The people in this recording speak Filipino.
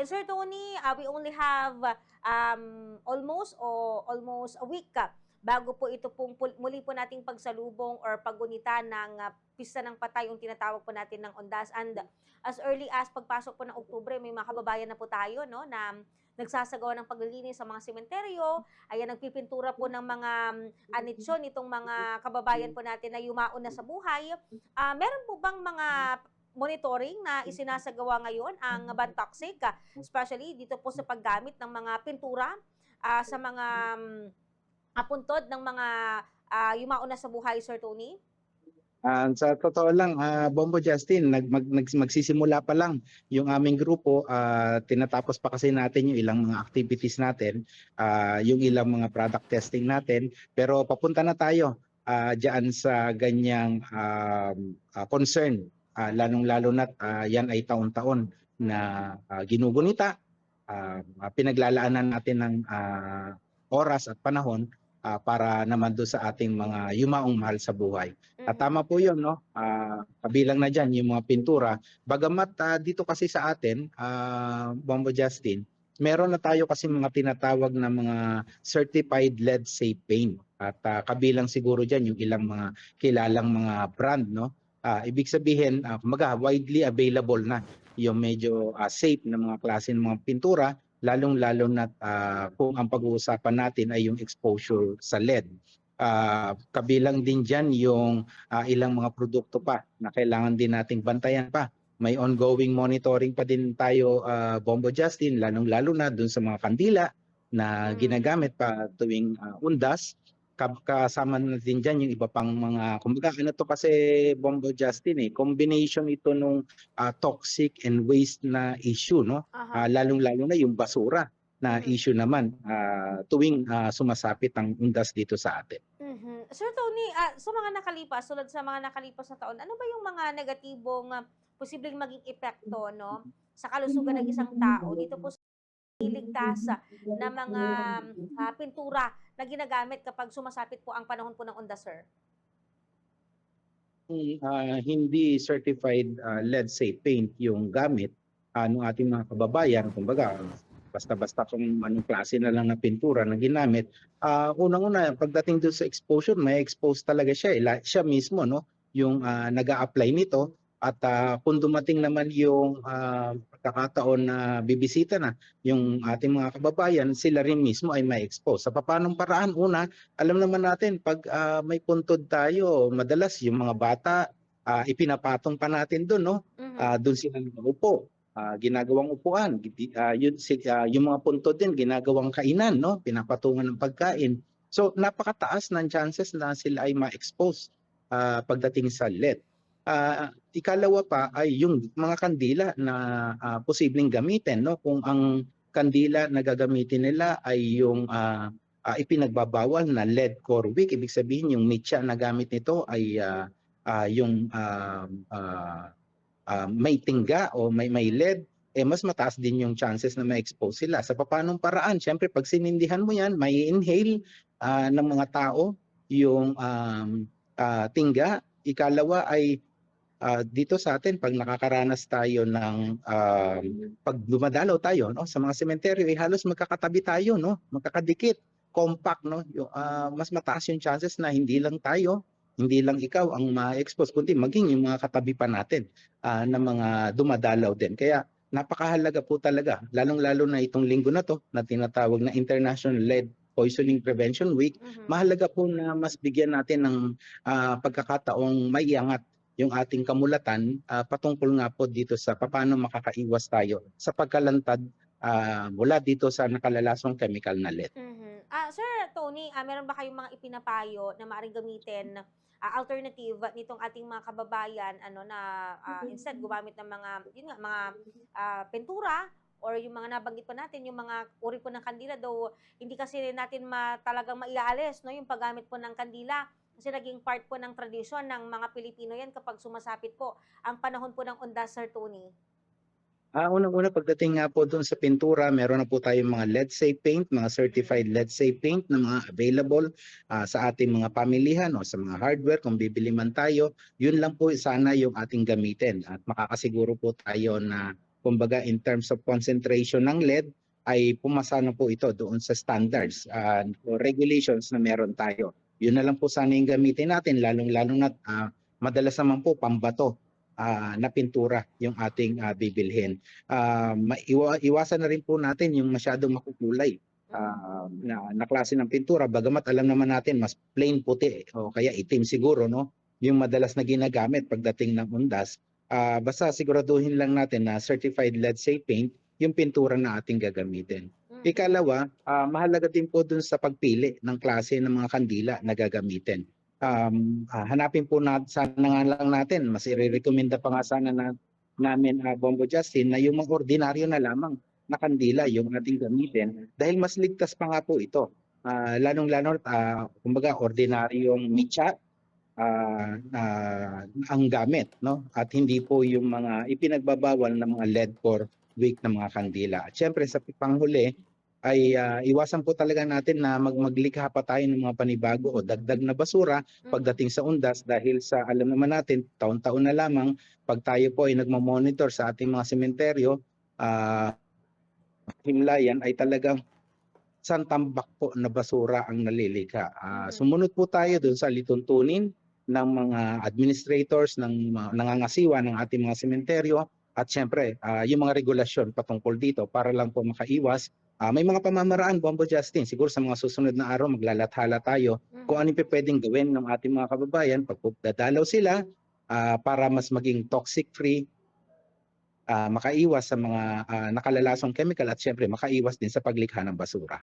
Sir Tony, we only have almost a week bago po ito pong muli po nating pagsalubong or paggunita ng pista ng patay, yung tinatawag po natin ng Undas. And as early as pagpasok po ng Oktubre, may mga kababayan na po tayo, no, na nagsasagawa ng paglilinis sa mga sementeryo, ayan, nagpipintura po ng mga anitsyon itong mga kababayan po natin na yumaon na sa buhay. Meron po bang mga monitoring na isinasagawa ngayon ang Bantoxic, especially dito po sa paggamit ng mga pintura sa mga puntod ng mga yumaon na sa buhay, Sir Tony? Sa totoo lang, Bombo Justin, magsisimula pa lang yung aming grupo. Tinatapos pa kasi natin yung ilang mga activities natin, yung ilang mga product testing natin. Pero papunta na tayo dyan sa ganyang concern. Lalong-lalo na yan ay taon-taon na ginugunita. Pinaglalaanan natin ng oras at panahon para naman doon sa ating mga yumaong mahal sa buhay. At tama po yun, no? Kabilang na dyan yung mga pintura. Bagamat dito kasi sa atin, Bombo Justin, meron na tayo kasi mga tinatawag na mga certified lead safe paint. At kabilang siguro dyan yung ilang mga kilalang mga brand, no? Ibig sabihin, widely available na yung medyo safe na mga klase ng mga pintura, lalong-lalo na kung ang pag-uusapan natin ay yung exposure sa lead. Kabilang din dyan yung ilang mga produkto pa na kailangan din nating bantayan pa. May ongoing monitoring pa din tayo, Bombo Justin, lalong-lalo na dun sa mga kandila na ginagamit pa tuwing undas. Kasama na din dyan yung iba pang mga, kumbaga ano to kasi Bombo Justin combination ito nung toxic and waste na issue, no? Lalong-lalo na yung basura na issue naman tuwing sumasapit ang undas dito sa atin. Sir Tony, sa mga nakalipas, sulod sa mga nakalipas na taon, ano ba yung mga negatibong posibleng maging epekto, no, sa kalusugan ng isang tao dito po sa iligtas na mga pintura na ginagamit kapag sumasapit po ang panahon po ng undas, sir? Hindi certified lead safe paint yung gamit ng ating mga kababayan, kumbaga basta-basta kung anong klase na lang na pintura na ginamit. Unang-una, pagdating doon sa exposure, may expose talaga siya. Siya mismo, no, yung nag-a-apply nito. At kung dumating naman yung pagkakataon na bibisita na yung ating mga kababayan, sila rin mismo ay may expose. Sa papanong paraan, una, alam naman natin, pag may puntod tayo, madalas yung mga bata, ipinapatong pa natin doon, no? Doon sila nakaupo. Ginagawang upuan, yung mga puntod din ginagawang kainan, no, pinapatungan ng pagkain. So napakataas ng chances na sila ay ma-expose pagdating sa lead. Ikalawa pa ay yung mga kandila na posibleng gamitin, no, kung ang kandila na gagamitin nila ay yung ipinagbabawal na lead core wick, ibig sabihin yung mitya na gamit nito ay yung may tingga o may lead, mas mataas din yung chances na ma-expose sila. Sa papanong paraan, syempre pag sinindihan mo yan, may inhale ng mga tao yung tingga. Ikalawa ay dito sa atin, pag nakakaranas tayo ng pag dumadalaw tayo, no, sa mga sementeryo, halos magkakatabi tayo, no, magkakadikit, compact, no, mas mataas yung chances na hindi lang tayo, hindi lang ikaw ang ma-expose, kundi maging yung mga katabi pa natin na mga dumadalaw din. Kaya napakahalaga po talaga, lalong-lalo na itong linggo na to na tinatawag na International Lead Poisoning Prevention Week, mahalaga po na mas bigyan natin ng pagkakataong maiangat yung ating kamulatan patungkol nga po dito sa paano makakaiwas tayo sa pagkalantad mula dito sa nakalalasong chemical na lead. Sir Tony, meron ba kayong mga ipinapayo na maaaring gamitin alternative nitong ating mga kababayan, ano, na instead gumamit ng mga yun nga, mga pintura or yung mga nabanggit pa natin, yung mga uri po ng kandila, though hindi kasi natin talagang maiaalis, no, yung paggamit po ng kandila kasi naging part po ng tradisyon ng mga Pilipino yan kapag sumasapit po ang panahon po ng undas, Sir Tony. Unang-una, pagdating nga po doon sa pintura, meron na po tayong mga lead safe paint, mga certified lead safe paint na mga available sa ating mga pamilihan o sa mga hardware kung bibili man tayo. Yun lang po sana yung ating gamitin at makakasiguro po tayo na kumbaga in terms of concentration ng lead, ay pumasa na po ito doon sa standards o regulations na meron tayo. Yun na lang po sana yung gamitin natin, lalong-lalo na madalas naman po pambato na pintura yung ating bibilhin. Iwasan na rin po natin yung masyadong makukulay na klase ng pintura, bagamat alam naman natin mas plain puti o kaya itim siguro, no, yung madalas na ginagamit pagdating ng undas. Basta siguraduhin lang natin na certified lead safe paint yung pintura na ating gagamitin. Ikalawa, mahalaga din po dun sa pagpili ng klase ng mga kandila na gagamitin. Hanapin po sana nga lang natin, mas i-recommenda pa nga sana namin Bombo Justin, na yung mga ordinaryo na lamang na kandila yung ating gamitin dahil mas ligtas pa nga po ito. Lalong-lalo kumbaga ordinaryong mitya ang gamit, no? At hindi po yung mga ipinagbabawal na mga lead core wick na mga kandila. At syempre sa panghuli ay iwasan po talaga natin na maglikha pa tayo ng mga panibago o dagdag na basura pagdating sa undas dahil sa alam naman natin taon-taon na lamang pag tayo po ay nagmo-monitor sa ating mga sementeryo, himlayan ay talagang santambak po na basura ang nalilikha. Sumunod po tayo doon sa lituntunin ng mga administrators, ng nangangasiwa ng ating mga sementeryo at syempre yung mga regulasyon patungkol dito para lang po makaiwas. May mga pamamaraan, Bombo Justin, siguro sa mga susunod na araw maglalathala tayo kung ano yung pwedeng gawin ng ating mga kababayan pag dadalaw sila para mas maging toxic free, makaiwas sa mga nakalalasong chemical at syempre makaiwas din sa paglikha ng basura.